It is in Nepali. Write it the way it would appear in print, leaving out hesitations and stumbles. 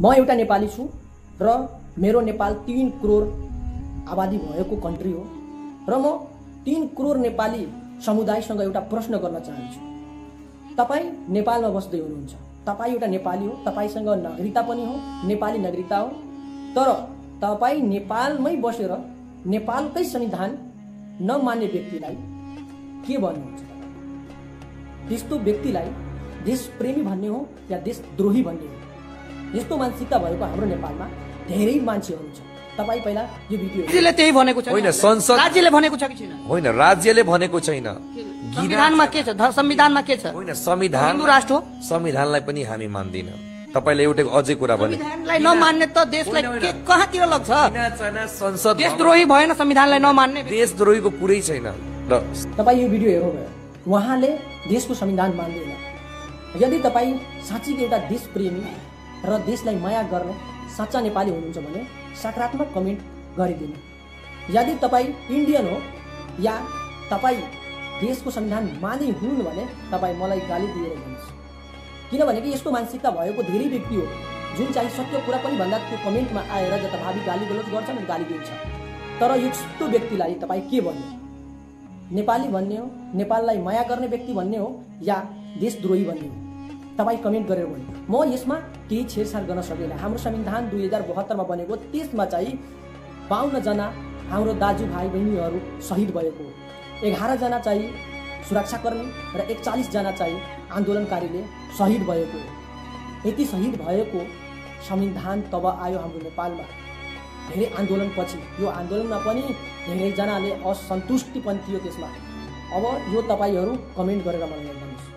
म एउटा नेपाली छु र मेरो नेपाल 3 करोड आबादी भएको कन्ट्री हो र म 3 करोड नेपाली समुदायसँग एउटा प्रश्न गर्न चाहन्छु। तपाई नेपालमा बस्दै हुनुहुन्छ, तपाई एउटा नेपाली हो, तपाईसँग नागरिकता पनि हो, नेपाली नागरिकता हो, तर तपाई नेपालमै बसेर नेपालकै संविधान नमान्ने व्यक्तिलाई के भन्नुहुन्छ? त्यस्तो व्यक्तिलाई देशप्रेमी भन्ने हो या देशद्रोही भन्ने हो? यस्तो मानसिकता भएको हाम्रो नेपालमा धेरै मान्छेहरू छ। तपाई पहिला यो भिडियो राज्यले त्यही भनेको छ होइन, संसद राज्यले भनेको छ कि छैन? होइन, राज्यले भनेको छैन। संविधानमा के छ? संविधानमा के छ? होइन, संविधान हिन्दू राष्ट्र हो, संविधानलाई पनि हामी मान्दिन। तपाईले एउटा अझै कुरा भने संविधानलाई नमान्ने त देशलाई के कहाँतिर लाग्छ? संसद देशद्रोही भएन संविधानलाई नमान्ने? देशद्रोहीको कुरै छैन। र तपाई यो भिडियो हेर्नुभयो, उहाँले देशको संविधान मान्दैन। यदि तपाई साँच्चै एउटा देशप्रेमी र देशलाई माया गर्ने साँच्चा नेपाली हुनुहुन्छ भने सकारात्मक कमेन्ट गरिदिनु। यदि तपाई इन्डियन हो या तपाई देशको संविधान मानि हुनुहुन्न भने तपाई मलाई गाली दिएर भन्नुहोस्। किनभने यस्तो मानसिकता भएको धेरै व्यक्ति हो जुन चाहिँ सत्य कुरा पनि भन्दा त्यो कमेन्टमा आएर जताभावी गाली गलौज गर्छन् अनि गाली दिन्छ। तर यस्तो व्यक्तिलाई तपाई के भन्ने? नेपाली भन्ने हो, नेपाललाई माया गर्ने व्यक्ति भन्ने हो या देशद्रोही भन्ने हो? तपाई कमेन्ट गरेर भन्नु। म यसमा केही छेडछाड गर्न सक्दिनँ। हाम्रो संविधान 2072 मा बनेको, त्यसमा चाहिँ 52 जना हाम्रो दाजुभाइ बहिनीहरू शहीद भएको, 11 जना चाहिँ सुरक्षाकर्मी र 41 जना चाहिँ आन्दोलनकारीले शहीद भएको। यति शहीद भएको संविधान तब आयो हाम्रो नेपालमा धेरै आन्दोलनपछि। यो आन्दोलनमा पनि धेरैजनाले असन्तुष्टि पनि थियो त्यसमा। अब यो तपाईहरू कमेन्ट गरेर मलाई भन्नुहोस्।